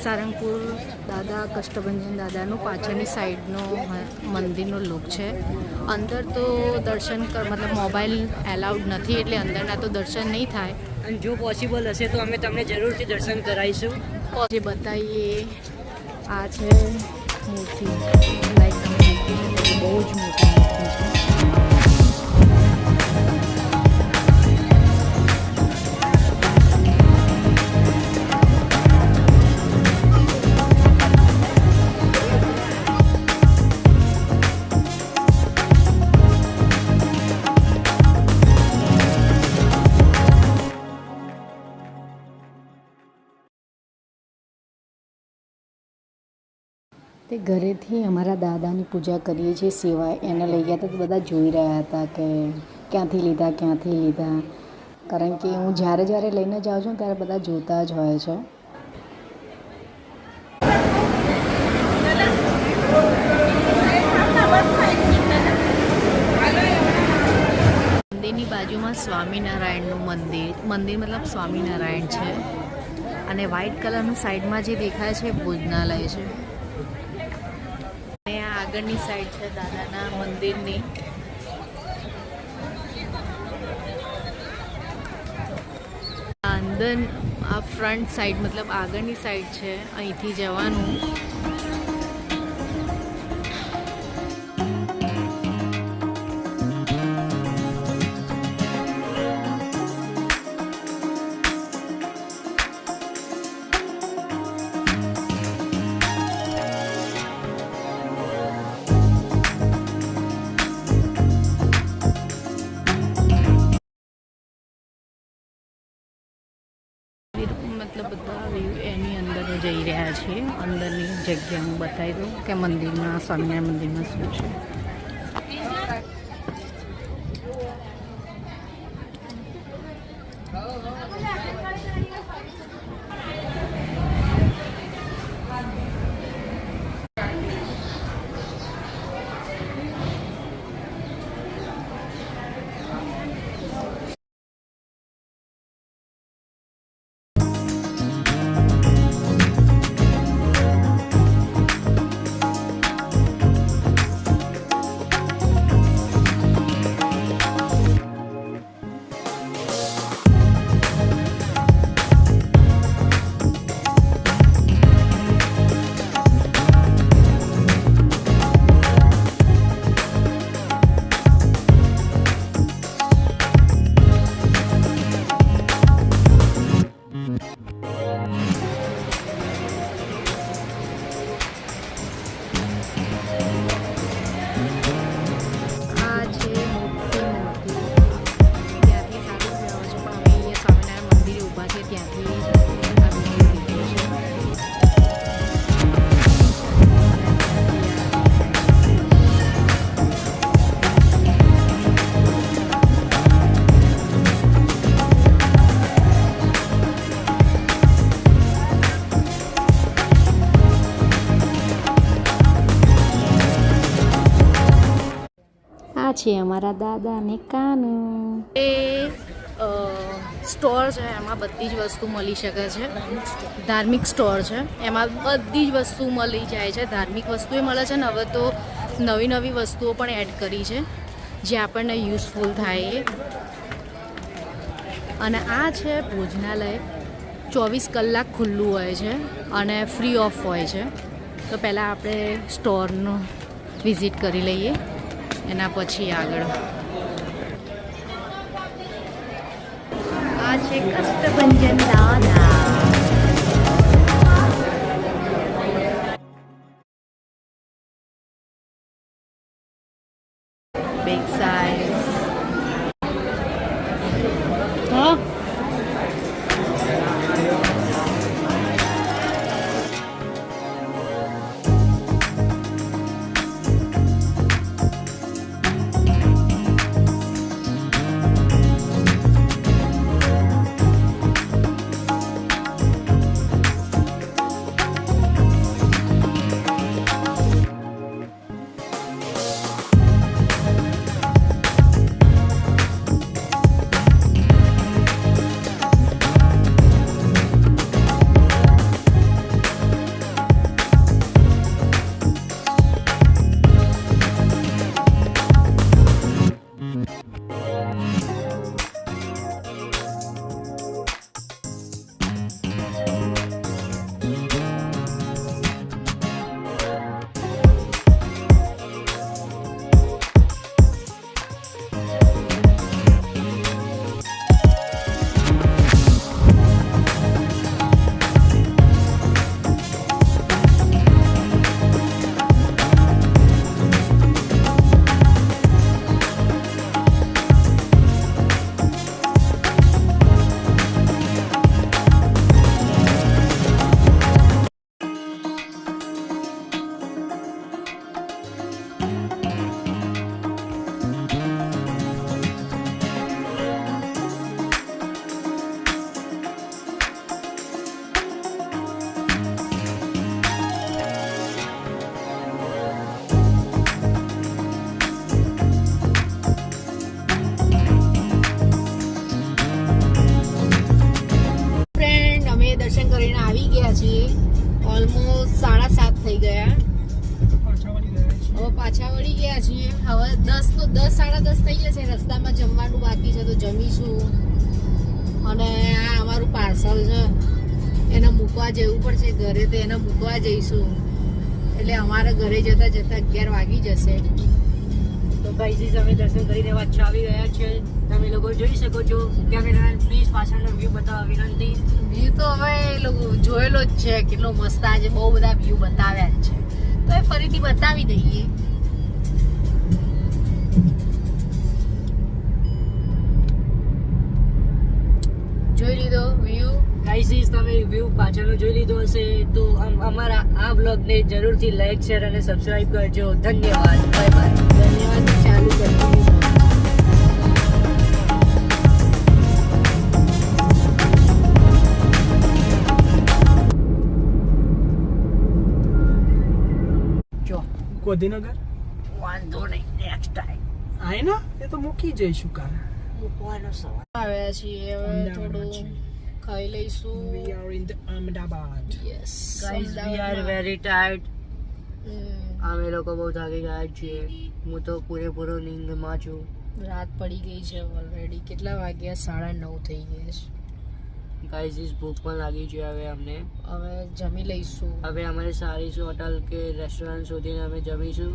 સારંગપુર દાદા કષ્ટભંજન દાદાનું પાછળની સાઈડનો મંદિરનો લુક છે. અંદર તો દર્શન મતલબ મોબાઈલ એલાઉડ નથી, એટલે અંદરના તો દર્શન નહીં થાય. અને જો પોસિબલ હશે તો અમે તમને જરૂરથી દર્શન કરાવીશું. જે બતાવીએ આ છે મૂર્તિ, લાઈક તમે બહુ જ મોટી મૂર્તિ છે. તે ઘરેથી અમારા દાદાની પૂજા કરીએ છીએ સિવાય એને લઈ ગયા હતા તો બધા જોઈ રહ્યા હતા કે ક્યાંથી લીધા, કારણ કે હું જ્યારે લઈને જાઉં છું ત્યારે બધા જોતા જ હોય છે. મંદિરની બાજુમાં સ્વામિનારાયણનું મંદિર મતલબ સ્વામિનારાયણ છે, અને વ્હાઇટ કલરનું સાઈડમાં જે દેખાય છે ભોજનાલય છે. આગળની સાઈડ છે દાદાના મંદિરની. અંદર આ ફ્રન્ટ સાઈડ મતલબ આગળની સાઈડ છે, અહીંથી જવાનું. મતલબ બધા એની અંદર જઈ રહ્યા છીએ. અંદરની જગ્યા હું બતાવી દઉં કે મંદિરમાં સ્વામિનારાયણ મંદિરમાં શું છે. છે અમારા દાદાને કાનું. એ સ્ટોર છે, એમાં બધી જ વસ્તુ મળી શકે છે. ધાર્મિક સ્ટોર છે, એમાં બધી જ વસ્તુ મળી જાય છે. ધાર્મિક વસ્તુએ મળે છે ને હવે તો નવી વસ્તુઓ પણ એડ કરી છે જે આપણને યુઝફુલ થાય. અને આ છે ભોજનાલય, 24 કલાક ખુલ્લું હોય છે અને ફ્રી ઓફ હોય છે. તો પહેલાં આપણે સ્ટોરનો વિઝિટ કરી લઈએ, એના પછી આગળ. આ છે કષ્ટભંજન દાદા. Big size. હા, પાછા વળી ગયા છીએ. હવે 10 સાડા 10 થઈ જશે. રસ્તામાં જમવાનું બાકી છે તો જમીશું. અને આ અમારું પાર્સલ છે, એને મૂકવા જવું પડશે ઘરે, તો એને મૂકવા જઈશું. એટલે અમારે ઘરે જતા 11 વાગી જશે. તો ગાઈઝ અમે દર્શન કરીને પાછા આવી ગયા છે. તમે લોકો જોઈ શકો છો. કેમેરામેન પ્લીઝ પાછળનો વ્યૂ બતાવવા વિનંતી. વ્યૂ તો હવે એ લોકો જોયેલો જ છે કેટલો મસ્ત. આજે બહુ બધા વ્યૂ બતાવ્યા જ છે, તો એ ફરીથી બતાવી દઈએ. જોઈ લીધો વ્યૂ. ગાઈઝ તમે વ્યૂ પાછળનો જોઈ લીધો હશે તો અમારા આ બ્લોગને જરૂરથી લાઈક શેર અને સબસ્ક્રાઇબ કરજો. ધન્યવાદ. Bye bye. ધન્યવાદ. ચાલુ કરી ગોધીનગર વાંધો નહીં, નેક્સ્ટ ટાઈમ આય ને એ તો મૂકી જઈશું કામ. મૂકવાનો સવાલ. આવ્યા છીએ. હવે થોડું ખાઈ લઈશું. We are in the Ahmedabad. Yes guys we are very tired. અમે લોકો બહુ થાકી ગયા છીએ. હું તો પૂરેપૂરો નીંદમાં છું. રાત પડી ગઈ છે ઓલરેડી. કેટલા વાગ્યા? 9:30 થઈ ગયા છે. ગાઈઝ ભૂખ પણ લાગી છે હવે અમને. હવે જમી લઈશું. હવે અમારે સારી હોટલ કે રેસ્ટોરન્ટ શોધીને અમે જમીશું.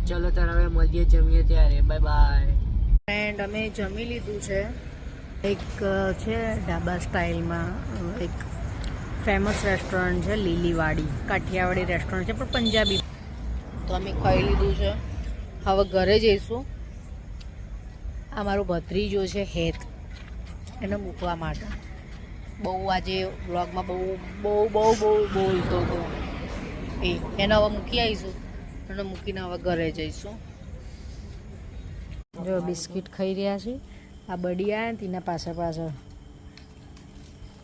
ચલો તાર હવે મળીએ જમીએ ત્યારે. Bye bye. ફ્રેન્ડ અમે જમી લીધું છે. એક છે ઢાબા સ્ટાઇલમાં એક ફેમસ રેસ્ટોરન્ટ છે, લીલીવાડી કાઠિયાવાડી રેસ્ટોરન્ટ છે, પણ પંજાબી. તો અમે ખાઈ લીધું છે. હવે ઘરે જઈશું. આ મારો ભત્રીજો છે હેત, એને મૂકવા માટે. બહુ આજે વ્લોગમાં બહુ બોલતો હતો. એને હવે મૂકી આવીશું અને મૂકીને હવે ઘરે જઈશું. જો બિસ્કિટ ખાઈ રહ્યા છે. આ બડી આવ્યા તેના પાછળ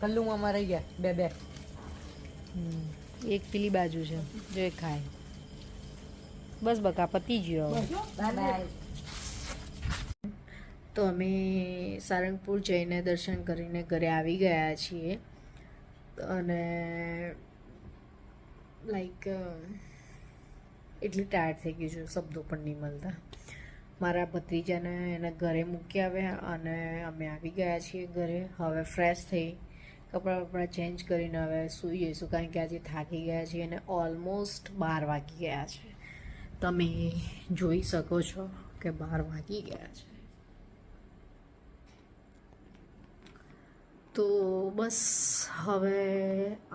કલ્લુમાં રહી ગયા બે. એક પેલી બાજુ છે જો એ ખાય. બસ બકા પતી ગયો. તો અમે સારંગપુર જઈને દર્શન કરીને ઘરે આવી ગયા છીએ. અને લાઈક એટલી ટાયર્ડ થઈ ગઈ છું, શબ્દો પણ નહીં મળતા. મારા ભત્રીજાને એને ઘરે મૂકી આવ્યા અને અમે આવી ગયા છીએ ઘરે. હવે ફ્રેશ થઈ કપડાં ચેન્જ કરીને હવે સૂઈ જઈશું, કારણ કે આજે થાકી ગયા છીએ અને ઓલમોસ્ટ 12 વાગી ગયા છે. તમે જોઈ શકો છો કે 12 વાગી ગયા છે. તો બસ હવે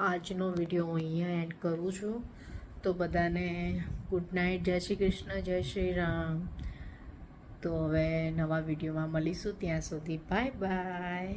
આજનો વિડીયો હું અહીંયા એન્ડ કરું છું. તો બધાને ગુડ નાઇટ. જય શ્રી કૃષ્ણ, જય શ્રી રામ. તો હવે નવા વિડીયોમાં મળીશું. ત્યાં સુધી બાય બાય.